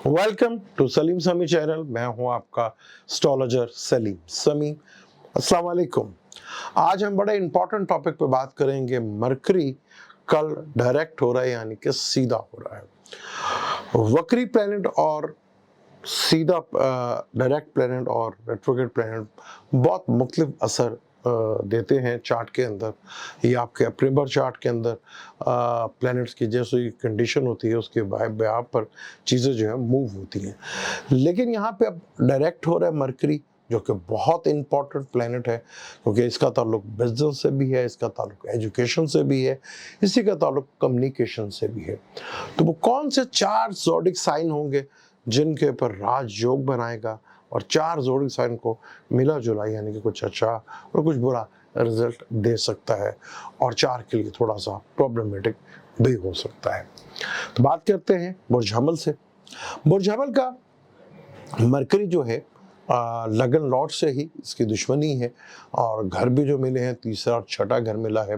Welcome to Salim समी channel. मैं हूं आपका एस्ट्रोलॉजर सलीम समी। अस्सलाम वालेकुम। आज हम बड़े इंपॉर्टेंट टॉपिक पे बात करेंगे। मरकरी कल डायरेक्ट हो रहा है, यानी कि सीधा हो रहा है। वक्री प्लैनेट और सीधा डायरेक्ट प्लैनेट और रेट्रोग्रेड प्लैनेट बहुत मुख्तलिफ असर देते हैं चार्ट के अंदर, या आपके अपने बर्थ चार्ट के अंदर प्लैनेट्स की जैसी कंडीशन होती है उसके ब्याह पर चीज़ें जो है मूव होती हैं। लेकिन यहाँ पे अब डायरेक्ट हो रहा है मरकरी, जो कि बहुत इंपॉर्टेंट प्लैनेट है, क्योंकि इसका ताल्लुक बिजनेस से भी है, इसका ताल्लुक एजुकेशन से भी है, इसी का ताल्लुक कम्युनिकेशन से भी है। तो वो कौन से 4 ज़ोडिक साइन होंगे जिनके ऊपर राजयोग बनाएगा, और 4 ज़ोडिक साइन को मिला जुला यानी कि कुछ अच्छा और कुछ बुरा रिजल्ट दे सकता है, और 4 के लिए थोड़ा सा प्रॉब्लमेटिक भी हो सकता है। तो बात करते हैं बुर्ज हमल से। बुर्ज हमल का मरकरी जो है लगन लॉर्ड से ही इसकी दुश्मनी है, और घर भी जो मिले हैं, तीसरा और छठा घर मिला है।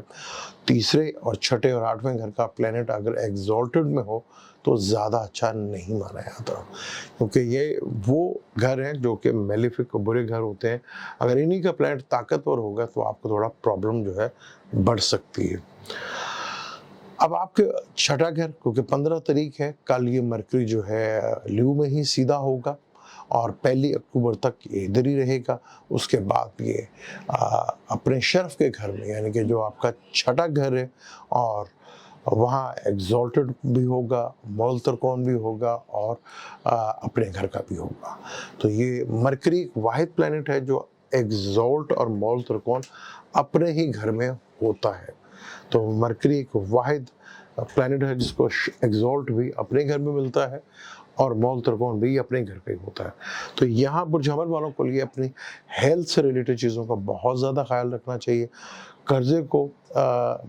तीसरे और छठे और आठवें घर का प्लेनेट अगर एग्जॉल्टेड में हो तो ज़्यादा अच्छा नहीं माना जाता, क्योंकि ये वो घर हैं जो कि मेलिफिक बुरे घर होते हैं। अगर इन्हीं का प्लेनेट ताकतवर होगा तो आपको थोड़ा प्रॉब्लम जो है बढ़ सकती है। अब आपके छठा घर, क्योंकि 15 तारीख है कल, ये मरकरी जो है ल्यू में ही सीधा होगा और 1 अक्टूबर तक ये इधर ही रहेगा। उसके बाद ये अपने शर्फ के घर में, यानी कि जो आपका छठा घर है, और वहाँ एग्जॉल्टेड भी होगा, मौल त्रिकोण भी होगा, और अपने घर का भी होगा। तो ये मरकरी एक वाहिद प्लैनेट है जो एग्जॉल्ट और मौल त्रिकोण अपने ही घर में होता है। तो मरकरी एक वाहिद प्लैनेट है जिसको एग्जॉल्ट भी अपने घर में मिलता है और मौल त्रिकोण भी अपने घर पे ही होता है। तो यहाँ बुर्ज हमल वालों को लिए अपनी हेल्थ से रिलेटेड चीज़ों का बहुत ज़्यादा ख्याल रखना चाहिए। कर्जे को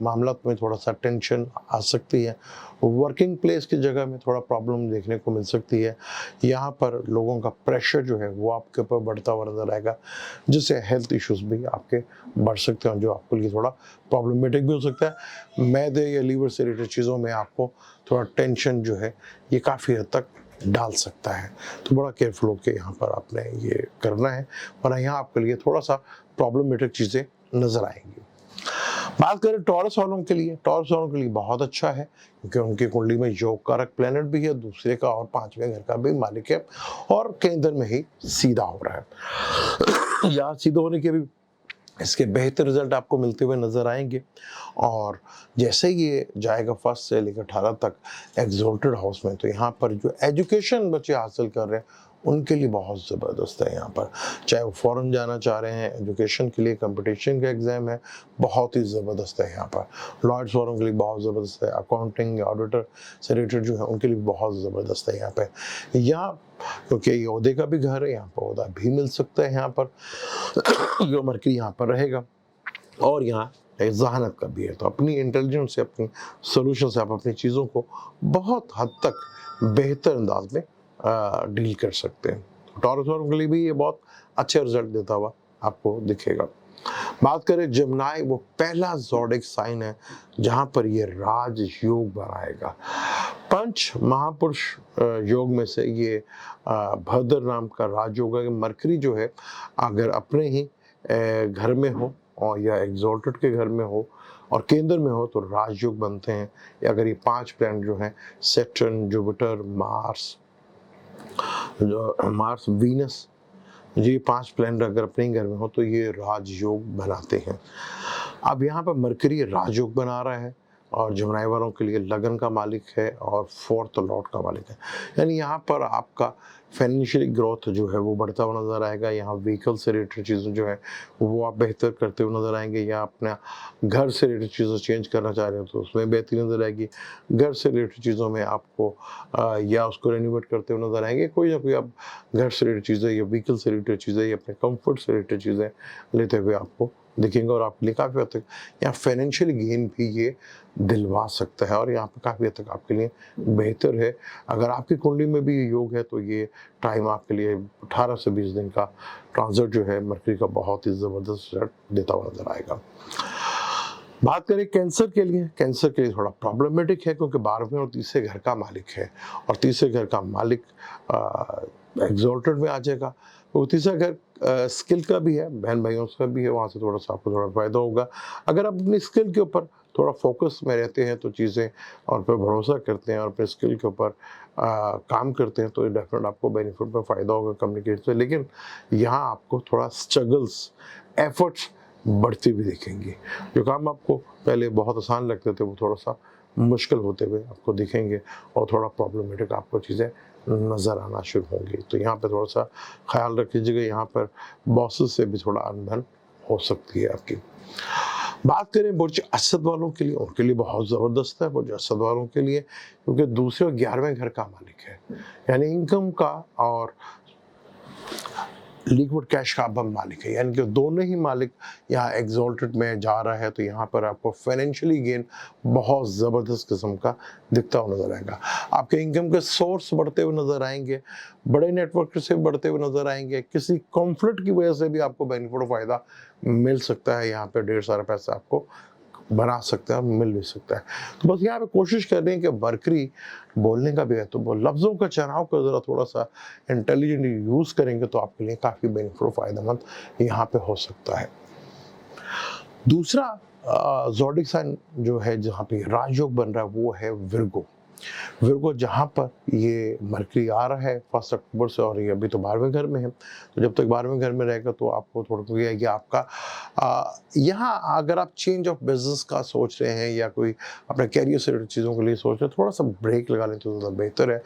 मामला में थोड़ा सा टेंशन आ सकती है। वर्किंग प्लेस की जगह में थोड़ा प्रॉब्लम देखने को मिल सकती है। यहाँ पर लोगों का प्रेशर जो है वो आपके ऊपर बढ़ता हुआ नजर आएगा, जिससे हेल्थ इश्यूज भी आपके बढ़ सकते हैं, जो आपके लिए थोड़ा प्रॉब्लमेटिक भी हो सकता है। मैदे या लीवर से रिलेटेड चीज़ों में आपको थोड़ा टेंशन जो है ये काफ़ी हद तक डाल सकता है। तो बड़ा केयरफुल होकर यहाँ पर आपने ये करना है, वरना यहाँ आपके लिए थोड़ा सा प्रॉब्लमेटिक चीज़ें नज़र आएंगी। बात करें टॉरस वालों के लिए, टॉरस वालों के लिए बहुत अच्छा है, क्योंकि उनकी कुंडली में योग कारक प्लेनेट भी है, दूसरे का और 5वें घर का भी मालिक है, और केंद्र में ही सीधा हो रहा है। यहाँ सीधा होने के भी इसके बेहतर रिजल्ट आपको मिलते हुए नजर आएंगे। और जैसे ये जाएगा 1 से लेकर 18 तक एग्जॉल्टेड हाउस में, तो यहाँ पर जो एजुकेशन बच्चे हासिल कर रहे हैं उनके लिए बहुत ज़बरदस्त है। यहाँ पर चाहे वो फॉरेन जाना चाह रहे हैं एजुकेशन के लिए, कंपटीशन का एग्ज़ाम है, बहुत ही ज़बरदस्त है। यहाँ पर लॉयर्स वालों के लिए बहुत ज़बरदस्त है, अकाउंटिंग ऑडिटर से रिलेटेड जो है उनके लिए बहुत ज़बरदस्त है। यहाँ पे क्योंकि ये ओहदे का भी घर है, यहाँ पर ओहदा भी मिल सकता है यहाँ पर जो मरकरी यहाँ पर रहेगा, और यहाँ जहानत का भी है। तो अपनी इंटेलिजेंस से, अपनी सोल्यूशन से आप अपनी चीज़ों को बहुत हद तक बेहतर अंदाज में डील कर सकते हैं। टॉरस वालों के लिए भी ये बहुत अच्छे रिजल्ट देता हुआ आपको दिखेगा। बात करें जमनाई, वो पहला ज़ोडिक साइन है जहाँ पर ये राज योग बनाएगा। पंच महापुरुष योग में से ये भद्र नाम का राजयोग है। मरकरी जो है अगर अपने ही घर में हो और या एग्जॉल्टेड के घर में हो और केंद्र में हो तो राजयोग बनते हैं। अगर ये 5 प्लैनेट जो हैं, सैटर्न, जुपिटर, मार्स, वीनस, ये 5 प्लैनेट अगर अपने घर में हो तो ये राजयोग बनाते हैं। अब यहाँ पर मरकरी राजयोग बना रहा है, और जमनाई वालों के लिए लगन का मालिक है और 4th लॉर्ड का मालिक है। यानी यहाँ पर आपका फाइनेंशियली ग्रोथ जो है वो बढ़ता हुआ नज़र आएगा। यहाँ व्हीकल से रिलेटेड चीज़ें जो है वो आप बेहतर करते हुए नज़र आएंगे, या अपना घर से रिलेटेड चीज़ें चेंज करना चाह रहे हो तो उसमें बेहतरी नज़र आएगी। घर से रिलेटेड चीज़ों में आपको या उसको रेनोवेट करते हुए नज़र आएंगे। कोई ना कोई आप घर से रिलेटेड चीज़ें या व्हीकल से रिलेटेड चीज़ें या अपने कंफर्ट से रिलेटेड चीज़ें लेते हुए आपको दिखेंगे, और आपके लिए काफ़ी हद तक यहाँ फाइनेंशियल गेन भी ये दिलवा सकता है, और यहाँ पर काफ़ी हद तक आपके लिए बेहतर है। अगर आपकी कुंडली में भी योग है तो ये टाइम आपके लिए 18 से 20 दिन का ट्रांजिट जो है मरकरी का बहुत ही ज़बरदस्त रिजल्ट देता हुआ नजर आएगा। बात करें कैंसर के लिए, कैंसर के लिए थोड़ा प्रॉब्लमेटिक है क्योंकि 12वें और तीसरे घर का मालिक है और तीसरे घर का मालिक एग्जॉल्टेड में आ जाएगा। तो तीसरा घर स्किल का भी है, बहन भाइयों का भी है, वहाँ से थोड़ा सा आपको थोड़ा फायदा होगा। अगर आप अपनी स्किल के ऊपर थोड़ा फोकस में रहते हैं तो चीज़ें और पे भरोसा करते हैं और अपने स्किल के ऊपर काम करते हैं तो डेफिनेट आपको बेनिफिट में फ़ायदा होगा कम्युनिकेशन से। लेकिन यहाँ आपको थोड़ा स्ट्रगल्स, एफर्ट्स बढ़ती हुई दिखेंगी। जो काम आपको पहले बहुत आसान लगते थे वो थोड़ा सा मुश्किल होते हुए आपको दिखेंगे और थोड़ा प्रॉब्लमेटिक आपको चीज़ें नज़र आना शुरू होंगी। तो यहाँ पे थोड़ा सा ख्याल रख लीजिएगा, यहाँ पर बॉसेस से भी थोड़ा अनबन हो सकती है आपकी। बात करें बुर्ज असद वालों के लिए, उनके लिए बहुत ज़बरदस्त है बुर्ज असद वालों के लिए, क्योंकि दूसरे और 11वें घर का मालिक है, यानी इनकम का और लिक्विड कैश का अब मालिक है, यानी कि दोनों ही मालिक यहाँ एग्जॉल्टेड में जा रहा है। तो यहाँ पर आपको फाइनेंशियली गेन बहुत ज़बरदस्त किस्म का दिखता हुआ नजर आएगा। आपके इनकम के सोर्स बढ़ते हुए नजर आएंगे, बड़े नेटवर्क से बढ़ते हुए नजर आएंगे। किसी कॉन्फ्लिक्ट की वजह से भी आपको बेनिफिट और फायदा मिल सकता है, यहाँ पे ढेर सारा पैसा आपको बना सकता है, मिल भी सकता है। तो बस यहाँ पे कोशिश कर रहे हैं कि बरकरी बोलने का भी है तो वो लफ्ज़ों का चुनाव का ज़रा थोड़ा सा इंटेलिजेंटली यूज़ करेंगे तो आपके लिए काफ़ी बेनिफिट और फ़ायदेमंद यहाँ पे हो सकता है। दूसरा ज़ोडिक साइन जो है जहाँ पे राजयोग बन रहा है वो है विर्गो। विर्गो जहाँ पर ये मरकरी आ रहा है 1 अक्टूबर से और ये अभी तो 12वें घर में है, तो जब तक 12वें घर में रहेगा तो आपको थोड़ा तो ये है कि आपका यहाँ अगर आप चेंज ऑफ बिजनेस का सोच रहे हैं या कोई अपने कैरियर से रिलेटेड चीज़ों के लिए सोच रहे हैं, थोड़ा सा ब्रेक लगा लें तो ज़्यादा बेहतर है।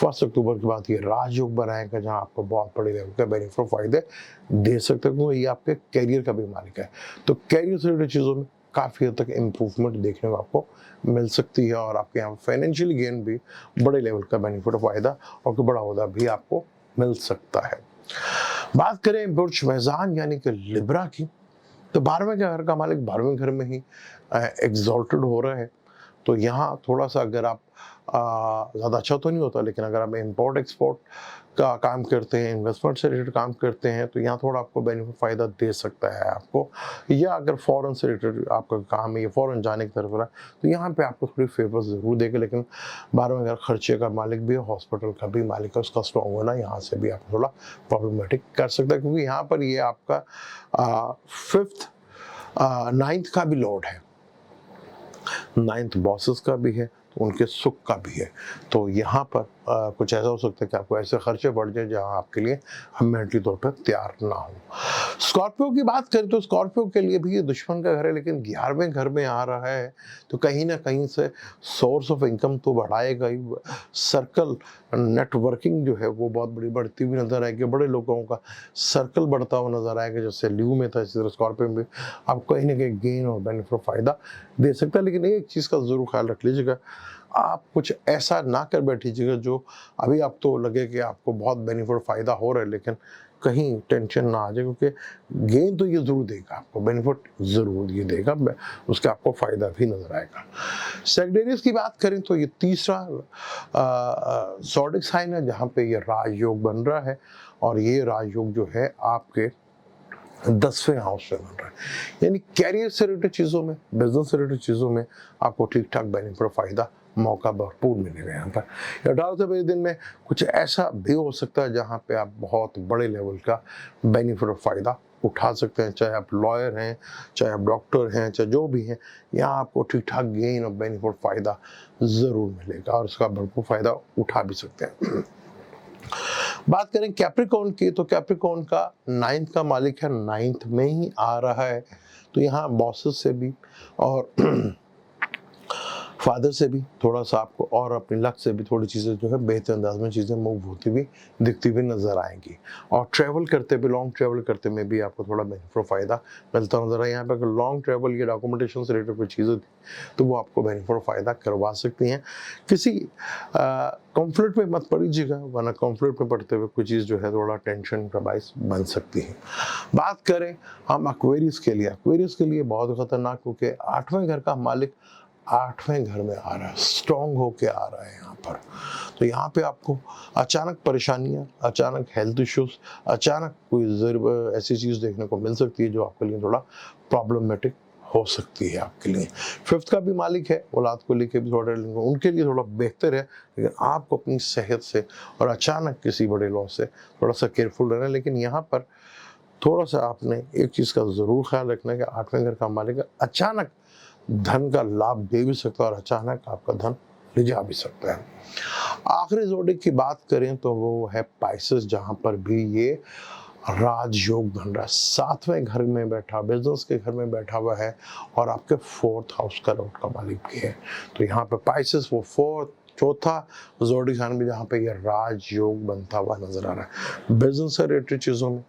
1 अक्टूबर के बाद ये राजयोग बनाएगा जहाँ आपको बहुत बड़े लेवल के बेनिफिट और फायदे दे सकते हैं, क्योंकि ये आपके कैरियर का भी मालिक है। तो कैरियर से रिलेटेड चीज़ों में काफ़ी हद तक इम्प्रूवमेंट देखने को आपको मिल सकती है और आपके यहाँ फाइनेंशियल गेन भी बड़े लेवल का बेनिफिट और फायदा और बड़ा ओहदा भी आपको मिल सकता है। बात करें बुर्ज मेज़ान यानी कि लिब्रा की, तो 12वें घर का मालिक 12वें घर में ही एग्जॉल्टेड हो रहा है। तो यहाँ थोड़ा सा अगर आप ज़्यादा अच्छा तो नहीं होता, लेकिन अगर आप इम्पोर्ट एक्सपोर्ट का काम करते हैं, इन्वेस्टमेंट से रिलेटेड काम करते हैं तो यहाँ थोड़ा आपको बेनिफिट फ़ायदा दे सकता है आपको। या अगर फॉरेन से रिलेटेड आपका काम है या फॉरेन जाने की तरफ रहा तो यहाँ पे आपको थोड़ी फेवर ज़रूर देगा। लेकिन 12वें घर खर्चे का मालिक भी है, हॉस्पिटल का भी मालिक है, उसका स्ट्रॉन्ग होना यहाँ से भी आपको थोड़ा प्रॉब्लमेटिक कर सकता है, क्योंकि यहाँ पर ये आपका 5th 9th का भी लॉर्ड है, 9th बॉसेस का भी है तो उनके सुख का भी है। तो यहाँ पर कुछ ऐसा हो सकता है कि आपको ऐसे खर्चे बढ़ जाए जहाँ आपके लिए हम मेंटली तौर पर तैयार ना हो। स्कॉर्पियो की बात करें तो स्कॉर्पियो के लिए भी ये दुश्मन का घर है, लेकिन 11वें घर में आ रहा है तो कहीं ना कहीं से सोर्स ऑफ इनकम तो बढ़ाएगा ही। सर्कल नेटवर्किंग जो है वो बहुत बड़ी बढ़ती हुई नजर आएगी, बड़े लोगों का सर्कल बढ़ता हुआ नजर आएगा। जैसे ल्यू में था इसी तरह स्कॉर्पियो में आपको कहीं ना कहीं गेन और बेनिफिट फायदा दे सकता है। लेकिन एक चीज़ का ज़रूर ख्याल रख लीजिएगा, आप कुछ ऐसा ना कर बैठिएगा जो अभी आप तो लगे कि आपको बहुत बेनिफिट फ़ायदा हो रहा है लेकिन कहीं टेंशन ना आ जाए, क्योंकि गेन तो ये ज़रूर देगा आपको, बेनिफिट ज़रूर ये देगा, उसका आपको फ़ायदा भी नज़र आएगा। सेक्रेटरीज की बात करें तो ये तीसरा ज़ोडिक साइन है जहाँ पे ये राजयोग बन रहा है और ये राजयोग जो है आपके 10वें हाउस से बन रहा है, यानी कैरियर से रिलेटेड चीज़ों में, बिजनेस से रिलेटेड चीज़ों में आपको ठीक ठाक बेनिफिट फायदा मौका भरपूर मिलेगा। यहाँ पर 18 से 20 दिन में कुछ ऐसा भी हो सकता है जहाँ पे आप बहुत बड़े लेवल का बेनिफिट और फायदा उठा सकते हैं, चाहे आप लॉयर हैं, चाहे आप डॉक्टर हैं, चाहे जो भी हैं, यहाँ आपको ठीक ठाक गेन और बेनिफिट फायदा ज़रूर मिलेगा और उसका भरपूर फायदा उठा भी सकते हैं। बात करें कैप्रिकॉर्न की, तो कैप्रिकॉर्न का 9th का मालिक है, 9th में ही आ रहा है। तो यहाँ बॉसेस से भी और फादर से भी थोड़ा सा आपको और अपनी लक से भी थोड़ी चीज़ें जो है बेहतर अंदाज में चीज़ें मूव होती हुई दिखती हुई नज़र आएंगी। और ट्रैवल करते भी, लॉन्ग ट्रैवल करते में भी आपको थोड़ा बेनिफिट फ़ायदा मिलता नजर आए। यहाँ पे अगर लॉन्ग ट्रैवल या डॉक्यूमेंटेशन से रिलेटेड कोई चीज़ें थी तो वो आपको बेनिफिट फ़ायदा करवा सकती हैं। किसी कॉन्फ्लिक्ट में मत पड़िएगा, वरना कॉन्फ्लिक्ट में पड़ते हुए कोई चीज़ जो है थोड़ा टेंशन का बायस बन सकती है। बात करें हम एक्वेरियस के लिए, एक्वेरियस के लिए बहुत ख़तरनाक, क्योंकि 8वें घर का मालिक 8वें घर में आ रहा है, स्ट्रॉन्ग होके आ रहा है यहाँ पर। तो यहाँ पे आपको अचानक परेशानियाँ, अचानक हेल्थ इश्यूज, अचानक कोई ऐसी चीज़ देखने को मिल सकती है जो आपके लिए थोड़ा प्रॉब्लमेटिक हो सकती है आपके लिए। फिफ्थ का भी मालिक है, औलाद को लेके भी थोड़ा उनके लिए थोड़ा बेहतर है, लेकिन आपको अपनी सेहत से और अचानक किसी बड़े लॉस से थोड़ा सा केयरफुल रहना है। लेकिन यहाँ पर थोड़ा सा आपने एक चीज़ का ज़रूर ख्याल रखना है कि आठवें घर का मालिक अचानक धन का लाभ दे भी सकता है और अचानक आपका धन ले जा भी सकता है। आखिरी जोड़ी की बात करें तो वो है पाइसेस, जहाँ पर भी ये राजयोग बन रहा है, सातवें घर में बैठा, बिजनेस के घर में बैठा हुआ है और आपके फोर्थ हाउस का लॉर्ड का मालिक भी है। तो यहाँ पे पाइसेस वो फोर्थ, चौथा जोड़ी खान भी जहाँ पे ये राजयोग बनता हुआ नजर आ रहा है। बिजनेस से रिलेटेड चीज़ों में,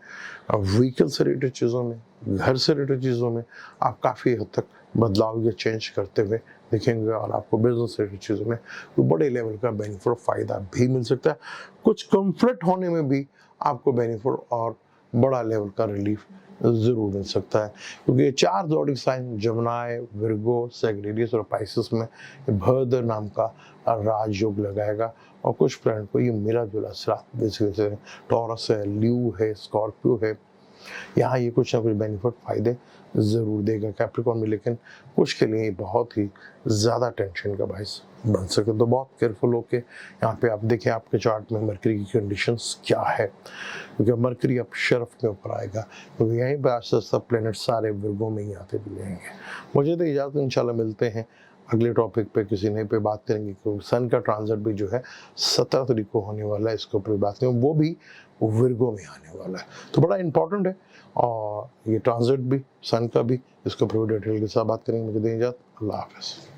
व्हीकल से रिलेटेड चीज़ों में, घर से रिलेटेड चीज़ों में आप काफ़ी हद तक बदलाव या चेंज करते हुए दिखेंगे और आपको बिजनेस से रिलेटेड चीज़ों में कोई बड़े लेवल का बेनिफिट और फ़ायदा भी मिल सकता है। कुछ कंफ्लिक्ट होने में भी आपको बेनिफिट और बड़ा लेवल का रिलीफ ज़रूर मिल सकता है, क्योंकि ये चार ज़ोडिक साइन जमुनाय, विर्गो, सैजिटेरियस और पाइसेस में भद्र नाम का राजयोग लगाएगा और कुछ प्लैनेट को ये मिला जुला जैसे टॉरस है, ल्यू है, स्कॉर्पियो है, यहाँ ये कुछ ना कुछ बेनिफिट फायदे ज़रूर देगा कैप्रिकॉर्न में, लेकिन कुछ के लिए बहुत ही ज़्यादा टेंशन का बायस बन सके। तो बहुत केयरफुल होके यहाँ पे आप देखें आपके चार्ट में मरकरी की कंडीशंस क्या है, क्योंकि मरकरी अब शर्फ के ऊपर आएगा, क्योंकि यहीं पर आस्ते सब प्लेनेट सारे वर्गों में ही आते भी रहेंगे। मुझे तो इजाज़त, इंशाल्लाह मिलते हैं अगले टॉपिक पे, किसी नए पे बात करेंगे। क्योंकि सन का ट्रांजिट भी जो है 17 तारीख को होने वाला है, इसके ऊपर भी बात करेंगे, वो भी विर्गो में आने वाला है, तो बड़ा इंपॉर्टेंट है। और ये ट्रांजिट भी सन का भी, इसके ऊपर डिटेल के साथ बात करेंगे। मुझे दें इजाज़त, अल्लाह हाफ़िज़।